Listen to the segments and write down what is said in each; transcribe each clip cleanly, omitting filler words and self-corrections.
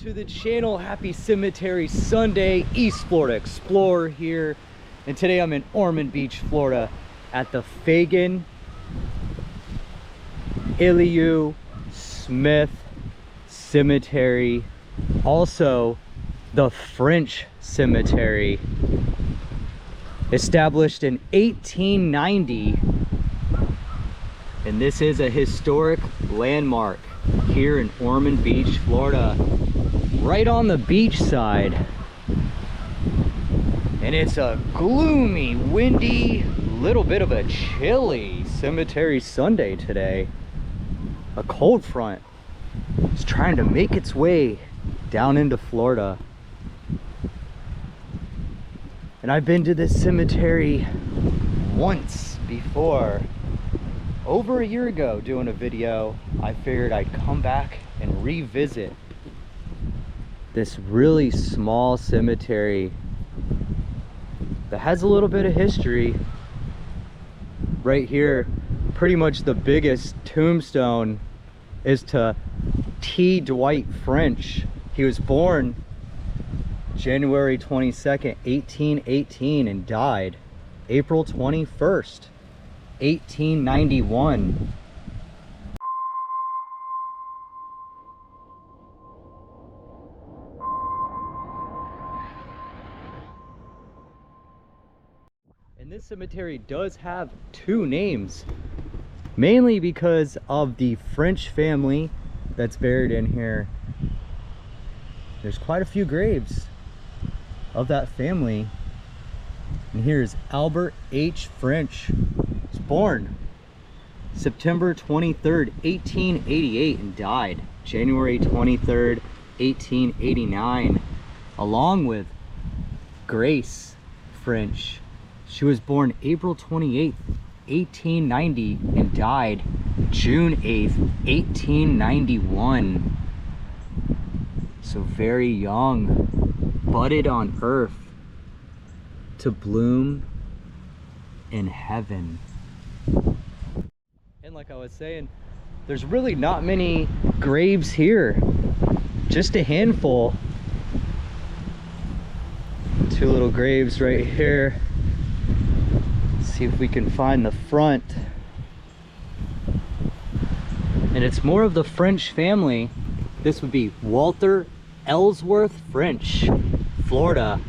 to the channel. Happy Cemetery Sunday. East Florida Explorer here, and today I'm in Ormond Beach, Florida at the Fagen, Elihu, Smith Cemetery, also the French Cemetery, established in 1890, and this is a historic landmark here in Ormond Beach, Florida, right on the beach side. And it's a gloomy, windy, little bit of a chilly Cemetery Sunday today. A cold front is trying to make its way down into Florida. And I've been to this cemetery once before. Over a year ago, doing a video, I figured I'd come back and revisit this really small cemetery that has a little bit of history. Right here, pretty much the biggest tombstone is to T. Dwight French. He was born January 22nd, 1818, and died April 21st, 1891. And this cemetery does have two names, mainly because of the French family that's buried in here. There's quite a few graves of that family. And here's Albert H. French. He was born September 23rd, 1888, and died January 23rd, 1889, along with Grace French. She was born April 28th, 1890, and died June 8th, 1891. So very young, budded on earth to bloom in heaven. And like I was saying, there's really not many graves here, just a handful. Two little graves right here. See if we can find the front. And it's more of the French family. This would be Walter Ellsworth French, Florida.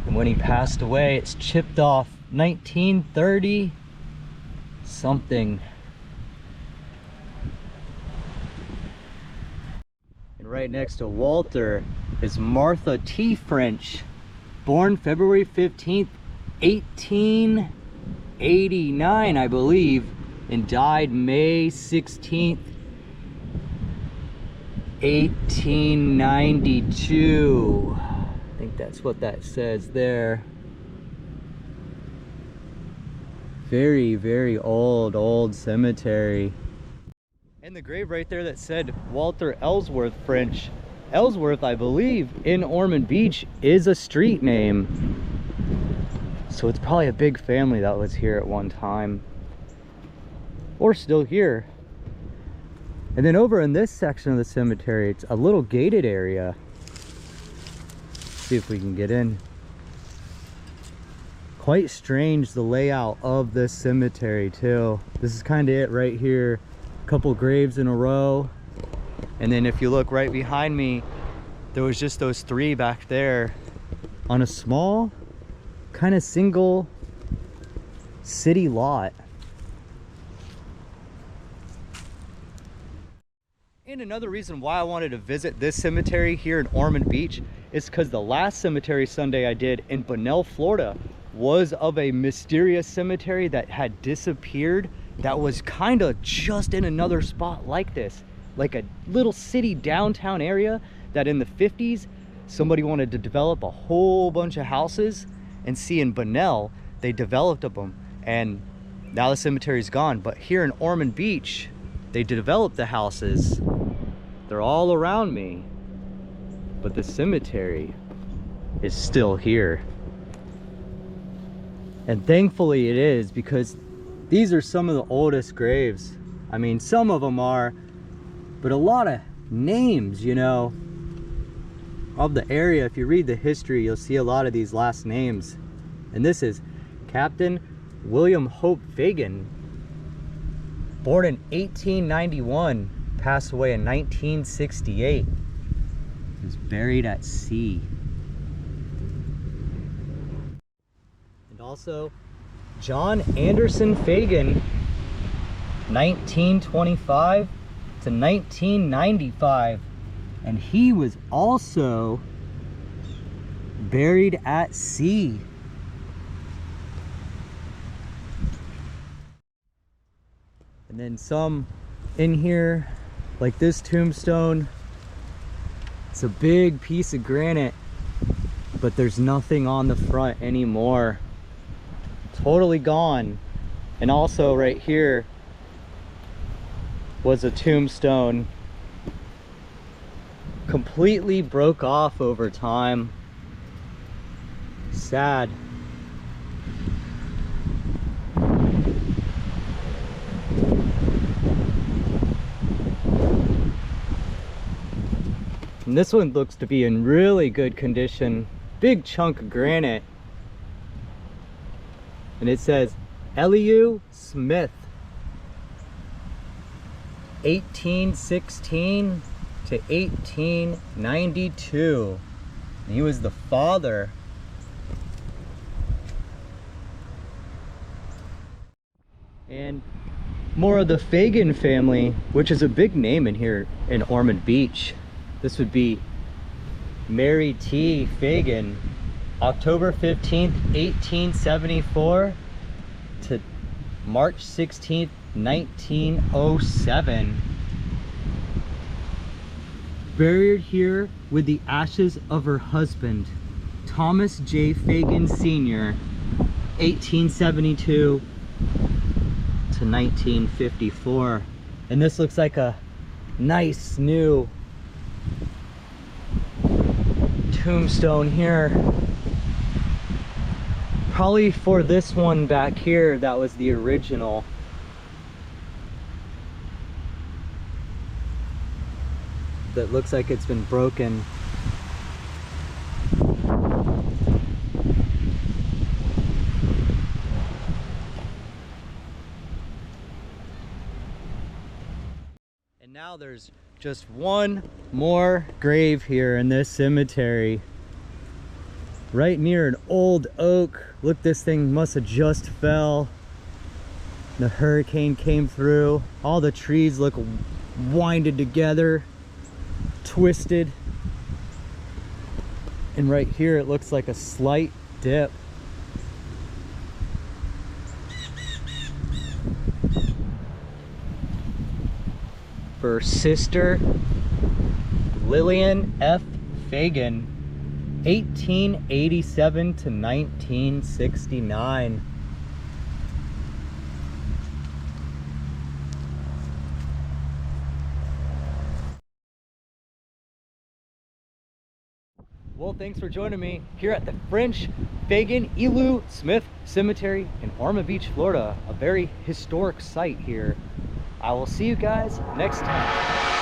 And when he passed away, it's chipped off 1930 something. Right next to Walter is Martha T. French, born February 15th, 1889, I believe, and died May 16th, 1892. I think that's what that says there. Very, very old cemetery. And the grave right there that said Walter Ellsworth French. Ellsworth, I believe, in Ormond Beach is a street name. So it's probably a big family that was here at one time, or still here. And then over in this section of the cemetery, it's a little gated area. Let's see if we can get in. Quite strange, the layout of this cemetery too. This is kind of it right here. Couple graves in a row, and then if you look right behind me, there was just those three back there on a small kind of single city lot. And another reason why I wanted to visit this cemetery here in Ormond Beach is because the last Cemetery Sunday I did in Bunnell, Florida, was of a mysterious cemetery that had disappeared, that was kind of just in another spot like this, like a little city downtown area that in the 50s somebody wanted to develop a whole bunch of houses, and see, in Bunnell they developed them, and now the cemetery's gone. But here in Ormond Beach, they developed the houses. They're all around me, but the cemetery is still here. And thankfully it is, because these are some of the oldest graves. I mean, some of them are, but a lot of names, you know, of the area. If you read the history, you'll see a lot of these last names. And this is Captain William Hope Fagen, born in 1891, passed away in 1968. He was buried at sea. And also John Anderson Fagen, 1925 to 1995, and he was also buried at sea. And then some in here, like this tombstone, it's a big piece of granite, but there's nothing on the front anymore. Totally gone. And also right here was a tombstone, completely broke off over time. Sad. And this one looks to be in really good condition. Big chunk of granite. And it says Elihu Smith, 1816 to 1892. And he was the father. And more of the Fagen family, which is a big name in here in Ormond Beach. This would be Mary T. Fagen, October 15th, 1874 to March 16th, 1907. Buried here with the ashes of her husband, Thomas J. Fagen Sr., 1872 to 1954. And this looks like a nice new tombstone here. Probably for this one back here, that was the original. That looks like it's been broken. And now there's just one more grave here in this cemetery, right near an old oak. Look, this thing must have just fell. The hurricane came through. All the trees look winded together, twisted. And right here it looks like a slight dip. For Sister Lillian F. Fagen, 1887 to 1969. Well, thanks for joining me here at the French Fagen Elihu Smith Cemetery in Ormond Beach, Florida. A very historic site here. I will see you guys next time.